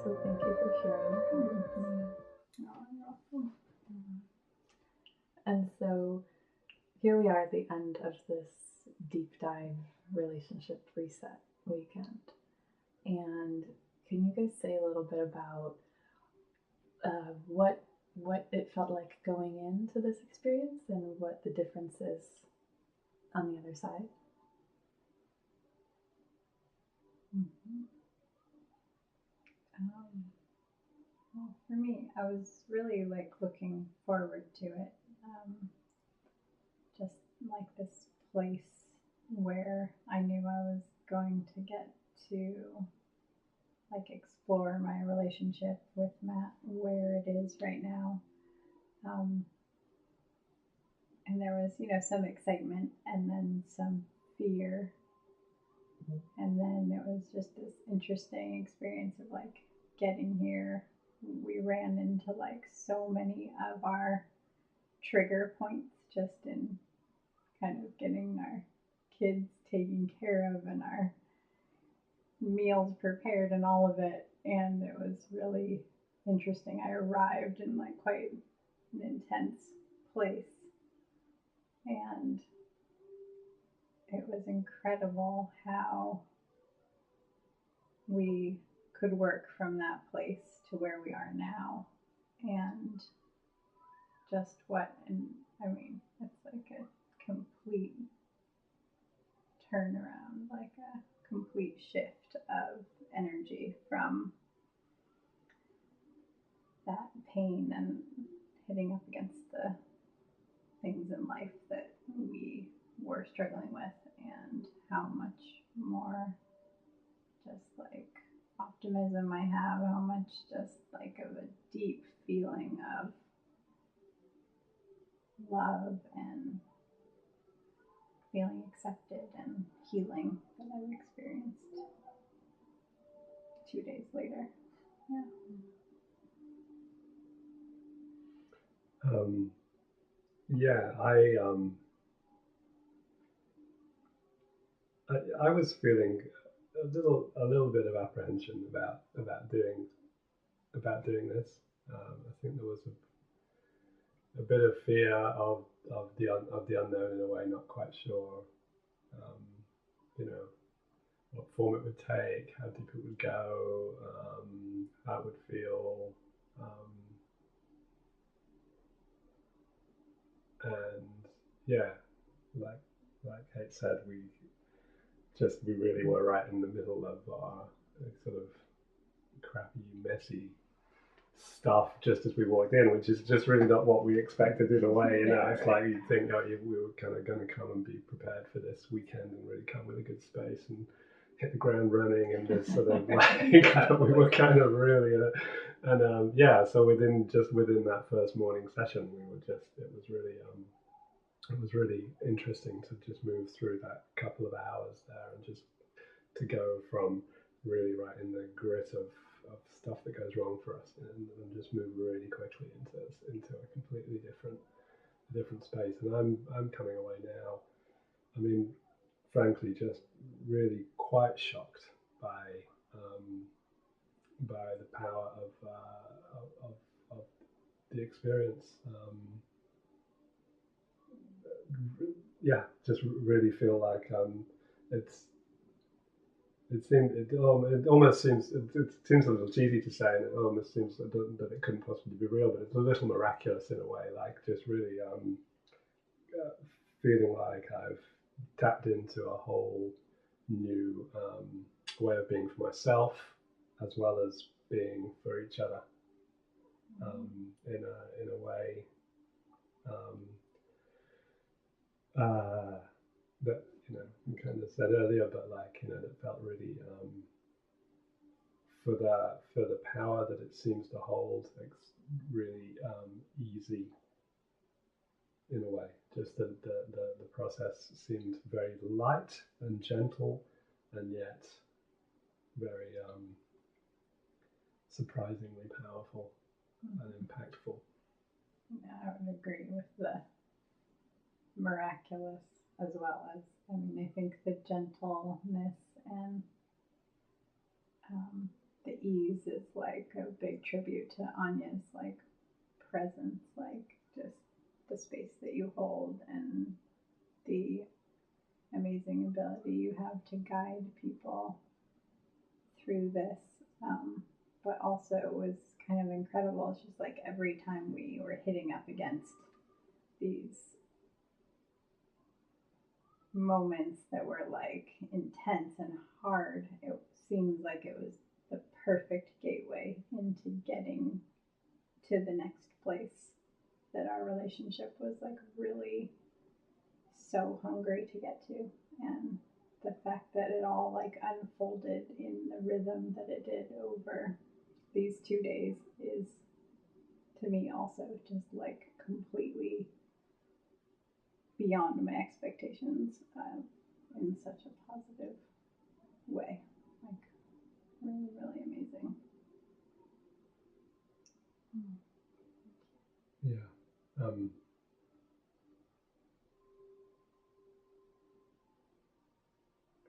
So thank you for sharing. Oh, you're welcome. And so here we are at the end of this deep dive relationship reset weekend. And can you guys say a little bit about what it felt like going into this experience and what the difference is on the other side? Well, for me, I was really like looking forward to it. Just like this place where I knew I was going to get to like explore my relationship with Matt, where it is right now. And there was, some excitement and then some fear. And then it was just this interesting experience of like getting here. We ran into like so many of our trigger points just in kind of getting our kids taken care of and our meals prepared and all of it. And it was really interesting. I arrived in like quite an intense place. And it was incredible how we could work from that place to where we are now. And just it's like a complete turnaround, like a complete shift of energy from that pain and hitting up against the things in life that we were struggling with, and how much more just like optimism I have, how much just like of a deep feeling of love and feeling accepted and healing that I've experienced 2 days later. I was feeling a little bit of apprehension about doing this. I think there was a bit of fear of the unknown in a way, not quite sure, what form it would take, how deep it would go, how it would feel, like Kate said, we really were right in the middle of our sort of crappy, messy stuff just as we walked in, which is just really not what we expected in a way. It's like you think, we were kind of going to come and be prepared for this weekend and really come with a good space and hit the ground running, and just sort of like we were kind of really so within that first morning session, it was really interesting to just move through that couple of hours there and just to go from really right in the grit of stuff that goes wrong for us, and just move really quickly into a completely different space. And I'm coming away now, frankly, just really quite shocked by the power of the experience. Just really feel like it almost seems a little cheesy to say, and it almost seems that it couldn't possibly be real, but it's a little miraculous in a way, like just really feeling like I've tapped into a whole new way of being for myself, as well as being for each other, in a way that you kind of said earlier, but that felt really for the power that it seems to hold, it's really easy in a way. Just the process seemed very light and gentle, and yet very surprisingly powerful and impactful. Yeah, I would agree with the miraculous as well as, I think the gentleness and the ease is like a big tribute to Anya's like presence, like just the space that you hold and the amazing ability you have to guide people through this. But also it was kind of incredible. It's just like every time we were hitting up against these moments that were like intense and hard, it seemed like it was the perfect gateway into getting to the next place that our relationship was like really so hungry to get to. And the fact that it all like unfolded in the rhythm that it did over these 2 days is, to me, also just like completely beyond my expectations, in such a positive way. Like really, really amazing. Yeah.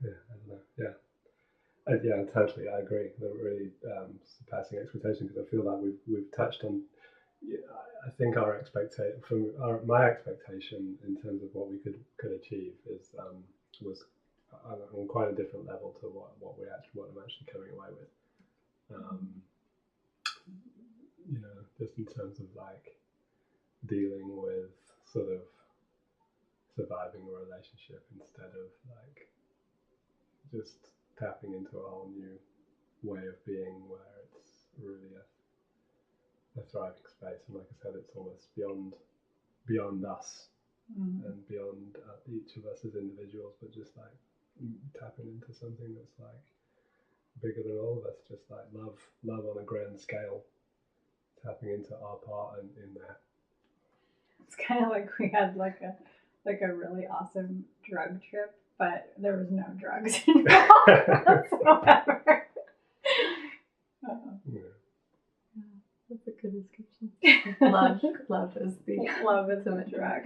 Yeah, I don't know. Yeah. Yeah, totally. I agree. They're really surpassing expectation, because I feel like we've touched on. Yeah, I think my expectation in terms of what we could achieve was on quite a different level to what I'm actually coming away with. Just in terms of like dealing with sort of surviving a relationship instead of like just tapping into a whole new way of being where it's really a thriving space. And like I said, it's almost beyond us and beyond each of us as individuals, but just like tapping into something that's like bigger than all of us, just like love on a grand scale, tapping into our part in that. It's kind of like we had like a really awesome drug trip, but there was no drugs involved whatsoever. That's a good description. Love is the drug.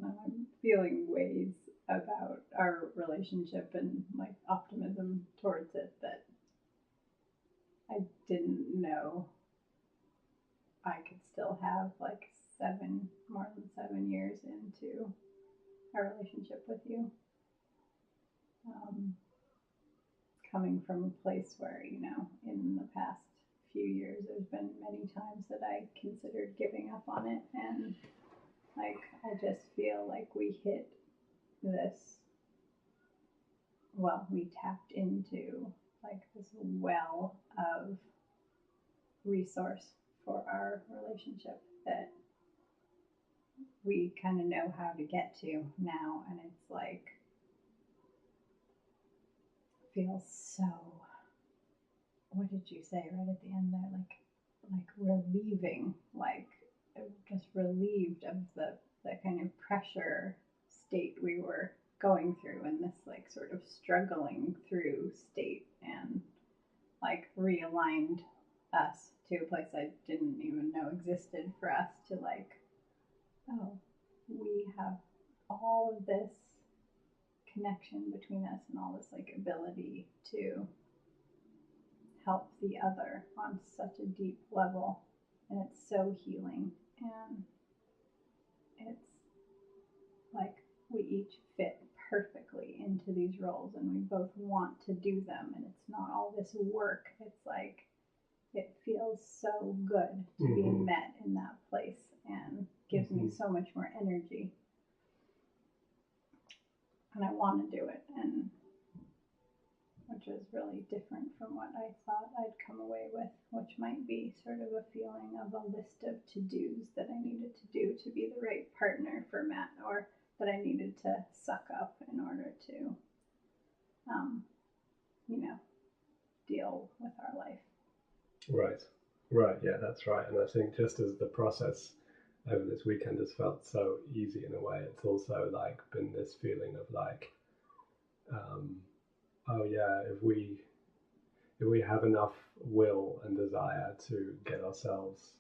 I'm feeling ways about our relationship and like optimism towards it that I didn't know I could still have like more than 7 years into our relationship with you. Coming from a place where, in the past few years, there's been many times that I considered giving up on it. And like, I just feel like we hit this, we tapped into like this well of resource for our relationship that we kind of know how to get to now. And it's like, feels so, what did you say right at the end there? Like relieving, like just relieved of the kind of pressure state we were going through, and this like sort of struggling through state, and like realigned us to a place I didn't even know existed for us to like, oh, we have all of this connection between us and all this like ability to help the other on such a deep level, and it's so healing. And it's like we each fit perfectly into these roles, and we both want to do them, and it's not all this work. It's like it feels so good to be met in that place, and gives me so much more energy. And I want to do it, and which is really different from what I thought I'd come away with, which might be sort of a feeling of a list of to-dos that I needed to do to be the right partner for Matt, or that I needed to suck up in order to, deal with our life. Right, yeah, that's right. And I think just as the process over this weekend has felt so easy in a way, it's also like been this feeling of like, if we have enough will and desire to get ourselves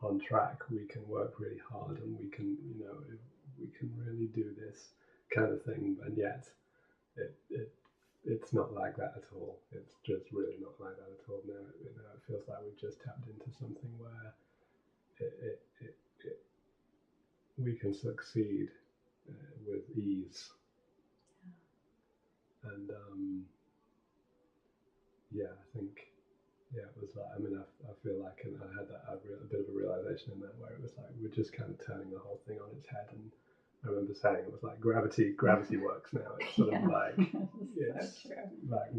on track, we can work really hard, and we can really do this kind of thing. And yet it it's not like that at all. It's just really not like that at all. Now, it feels like we've just tapped into something where we can succeed with ease. And I think it was like, I feel like, and I had a bit of a realization in that, where it was like we're just kind of turning the whole thing on its head. And I remember saying it was like gravity works now. It's sort of like it's so true. like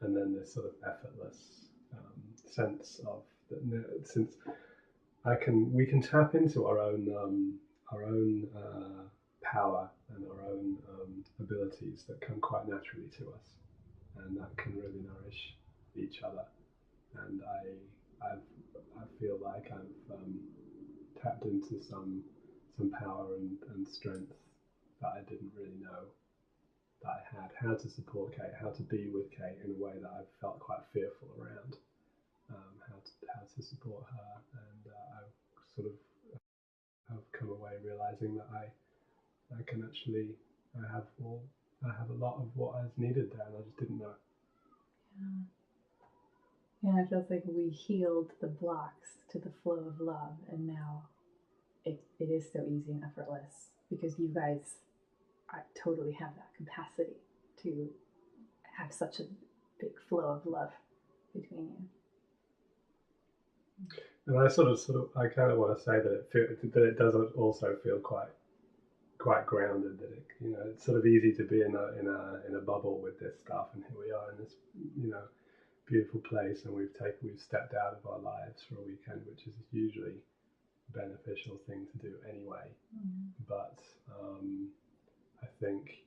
and then this sort of effortless sense of that, since we can tap into our own power and our own abilities that come quite naturally to us, and that can really nourish each other. And I feel like I've tapped into some power and strength that I didn't really know that I had. How to support Kate, how to be with Kate in a way that I've felt quite fearful around. How to support her, and I sort of have come away realizing that I can actually I have a lot of what is needed there, and I just didn't know. Yeah, it feels like we healed the blocks to the flow of love, and now it is so easy and effortless because you guys totally have that capacity to have such a big flow of love between you. And I sort of I kind of want to say that it does also feel quite grounded. That it's sort of easy to be in a bubble with this stuff, and here we are in this beautiful place, and we've stepped out of our lives for a weekend, which is usually a beneficial thing to do anyway. But I think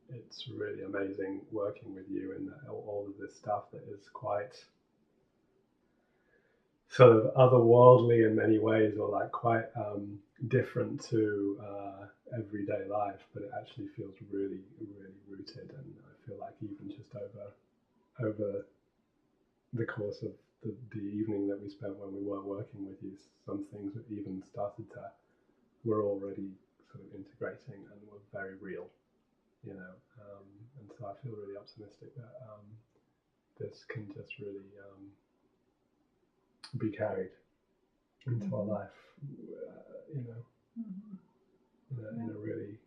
it's really amazing working with you, and all of this stuff that is quite sort of otherworldly in many ways, or like quite different to everyday life, but it actually feels really, really rooted. And I feel like even just over the course of the evening that we spent when we weren't working with you, some things that even were already sort of integrating and were very real, and so I feel really optimistic that this can just really be carried into our life, in a really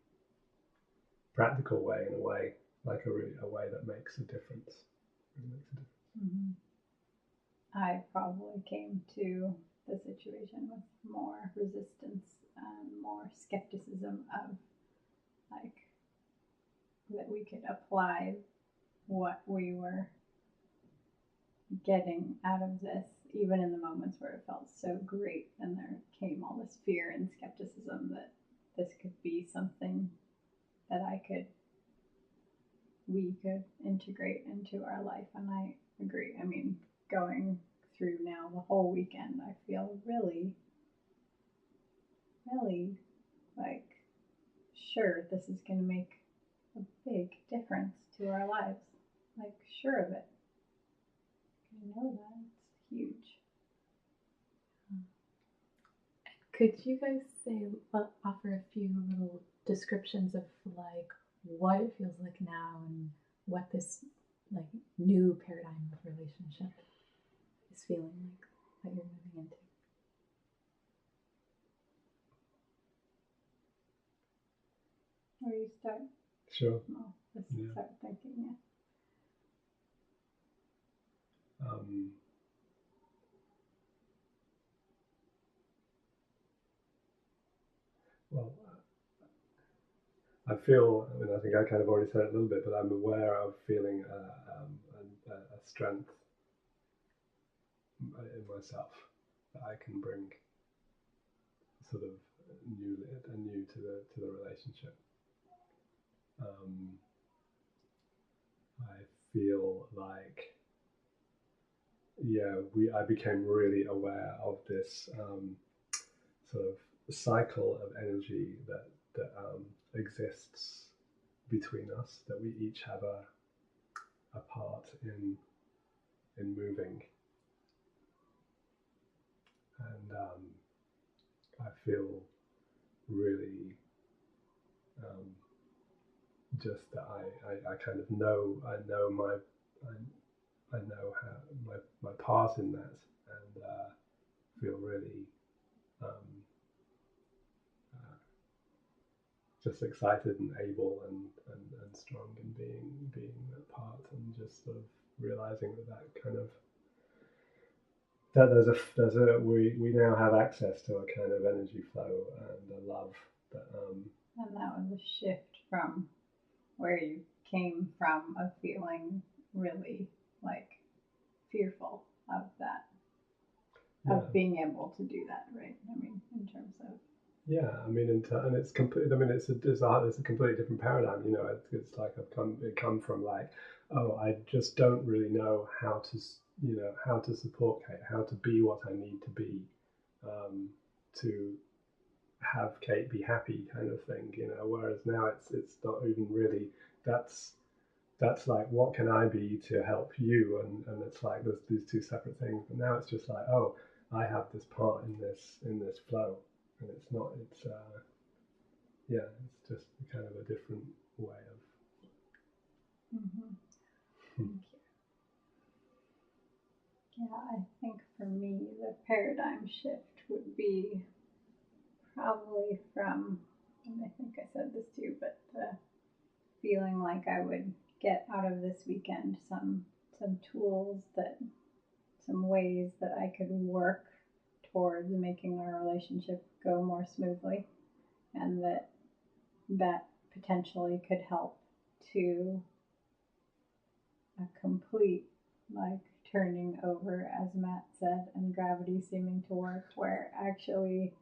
practical way, in a way that makes a difference. I probably came to the situation with more resistance and more skepticism of like that we could apply what we were getting out of this, even in the moments where it felt so great, and there came all this fear and skepticism that this could be something that we could integrate into our life. And I agree. I mean, going through now the whole weekend, I feel really, really like sure this is going to make a big difference to our lives. Like sure of it. I know that it's huge. Could you guys offer a few little descriptions of like what it feels like now and what this like new paradigm of relationship is feeling like that you're moving into? Where you start? Sure. Well, let's start thinking. Well, I feel, I think I kind of already said it a little bit, but I'm aware of feeling a strength in myself that I can bring sort of new to the relationship. I feel like, I became really aware of this sort of cycle of energy that exists between us, that we each have a part in moving, and I feel really just that I kind of know my I know how my part in that, and feel really just excited and able and strong in being that part, and just sort of realizing that kind of that there's a we now have access to a kind of energy flow and a love that and that was a shift from where you came from, of feeling really like fearful of that, of being able to do that, right? I mean, in terms of I mean, and it's complete. I mean, it's a completely different paradigm. You know, it's like I've come from like, oh, I just don't really know how to support Kate, how to be what I need to be, to have Kate be happy, kind of thing. You know, whereas now it's not even really. That's like, what can I be to help you? And it's like there's these two separate things. But now it's just like, oh, I have this part in this flow. And it's not, it's just kind of a different way of. Thank you. Yeah, I think for me, the paradigm shift would be probably from, and I think I said this too, but the feeling like I would get out of this weekend some tools, some ways that I could work towards making our relationship go more smoothly, and that potentially could help to a complete like turning over, as Matt said, and gravity seeming to work, where actually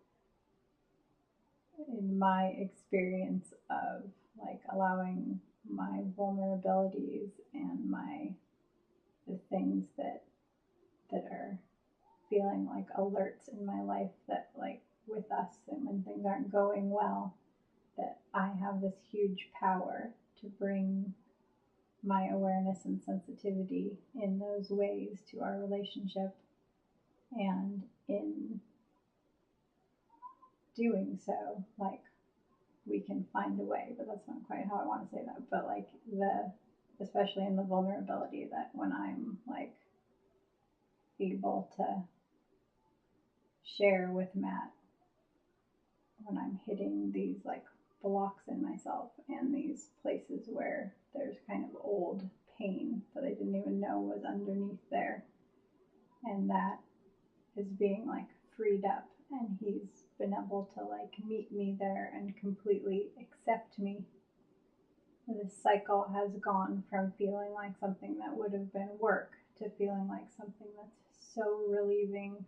in my experience of like allowing my vulnerabilities and the things that are feeling like alerts in my life, that like with us, and when things aren't going well, that I have this huge power to bring my awareness and sensitivity in those ways to our relationship, and in doing so, like, we can find a way, but that's not quite how I want to say that, but like especially in the vulnerability, that when I'm like able to share with Matt when I'm hitting these like blocks in myself and these places where there's kind of old pain that I didn't even know was underneath there, and that is being like freed up, and he's been able to like meet me there and completely accept me. This cycle has gone from feeling like something that would have been work to feeling like something that's so relieving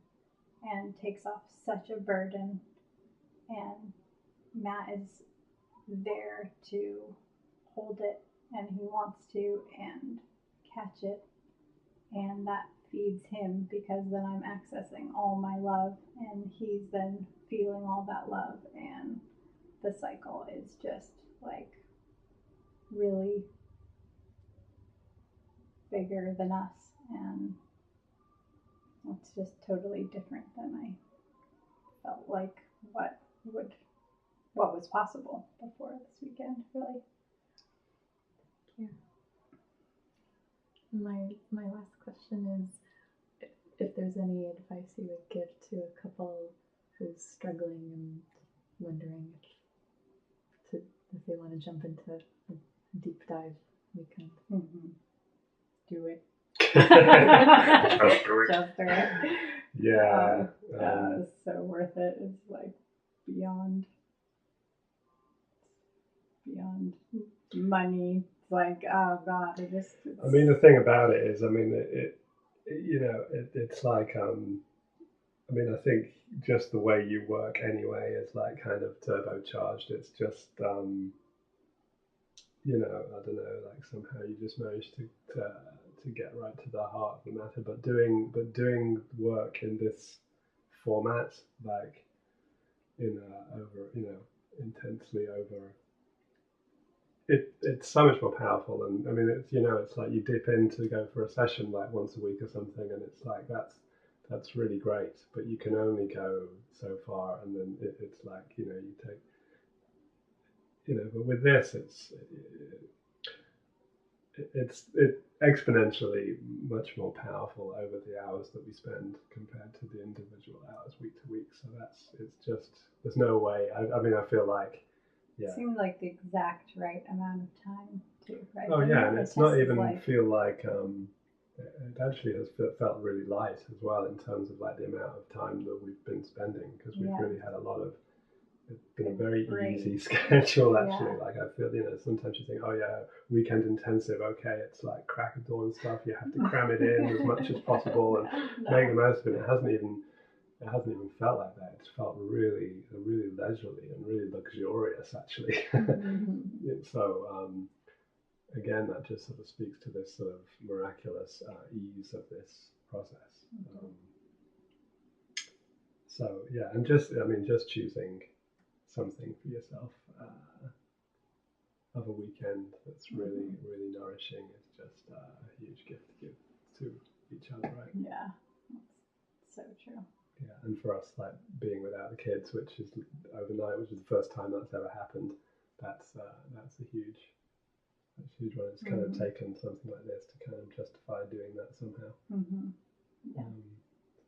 and takes off such a burden, and Matt is there to hold it, and he wants to, and catch it, and that feeds him, because then I'm accessing all my love, and he's then feeling all that love, and the cycle is just like really bigger than us, and it's just totally different than I felt like what was possible before this weekend, really. Yeah. My last question is, if there's any advice you would give to a couple who's struggling and wondering if they want to jump into a deep dive weekend. Mm-hmm. Do it. Just do it. Just do it. Yeah. It's so worth it. It's like beyond money. It's like, oh God, I mean, the thing about it is, I mean, it's like, I mean, I think just the way you work anyway is like kind of turbocharged. It's just, I don't know, like somehow you just managed to get right to the heart of the matter. But doing work in this format, like intensely over. It's so much more powerful, and I mean, it's like you dip in to go for a session like once a week or something, and it's like that's really great, but you can only go so far, and then it's like you but with this, it's exponentially much more powerful over the hours that we spend compared to the individual hours week to week. So there's no way. I mean, I feel like, It seemed like the exact right amount of time too, right? Oh yeah, and it's not even feel like it actually has felt really light as well in terms of like the amount of time that we've been spending, because we've really had a lot of. It's been a very easy schedule actually. Like I feel, sometimes you think, oh yeah, weekend intensive. Okay, it's like crack of dawn stuff. You have to cram it in as much as possible and make the most of it. It hasn't even felt like that. It's felt really leisurely and really luxurious actually. So again, that just sort of speaks to this sort of miraculous ease of this process. So yeah, and just choosing something for yourself of a weekend that's really nourishing is just a huge gift to give to each other, right? Yeah, that's so true. Yeah, and for us, like being without the kids, which is overnight, which is the first time that's ever happened, that's a huge one. It's kind of taken something like this to kind of justify doing that somehow. Yeah.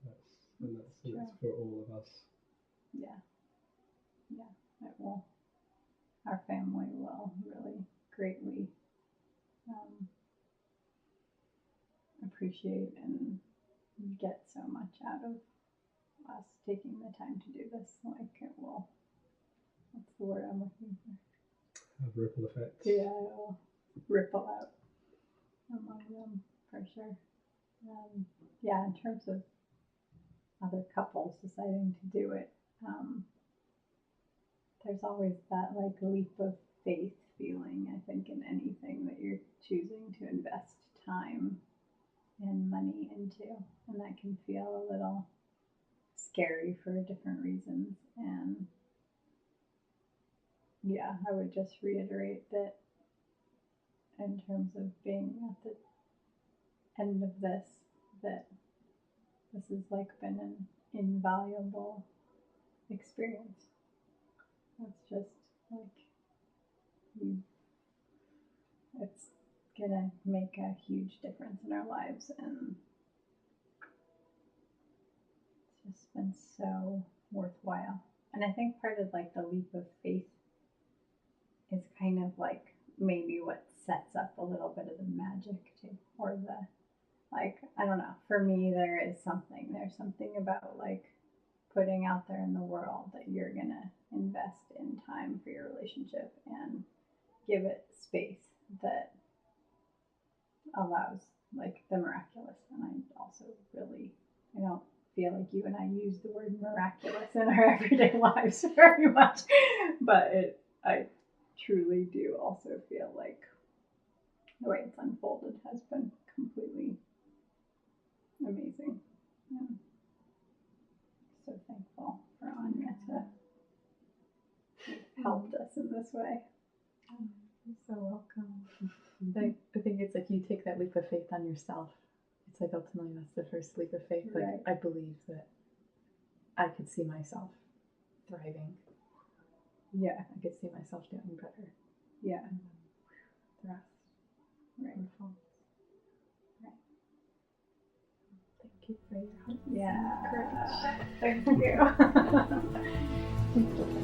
That's for all of us. Yeah. It will. Our family will really greatly appreciate and get so much out of us taking the time to do this. Like it will. What's the word I'm looking for? Have ripple effects. Yeah, it will ripple out among them for sure. In terms of other couples deciding to do it, there's always that like leap of faith feeling, I think, in anything that you're choosing to invest time and money into, and that can feel a little scary for different reasons. And I would just reiterate that in terms of being at the end of this, that this has like been an invaluable experience. It's just like it's gonna make a huge difference in our lives, and it's just been so worthwhile. And I think part of like the leap of faith is kind of like maybe what sets up a little bit of the magic too, or the like, I don't know, for me there's something about like putting out there in the world that you're gonna invest in time for your relationship and give it space that allows like the miraculous. And I also I don't feel like you and I use the word miraculous in our everyday lives very much, but I truly do also feel like the way it's unfolded has been completely amazing. So thankful for Ania to have helped us in this way. You're so welcome. I think it's like you take that leap of faith on yourself. It's like ultimately that's the first leap of faith. Like I believe that I could see myself thriving. Yeah. I could see myself doing better. Yeah. And the rest. Wonderful. Right. Thank you for your help. Yeah. Courage. Thank you.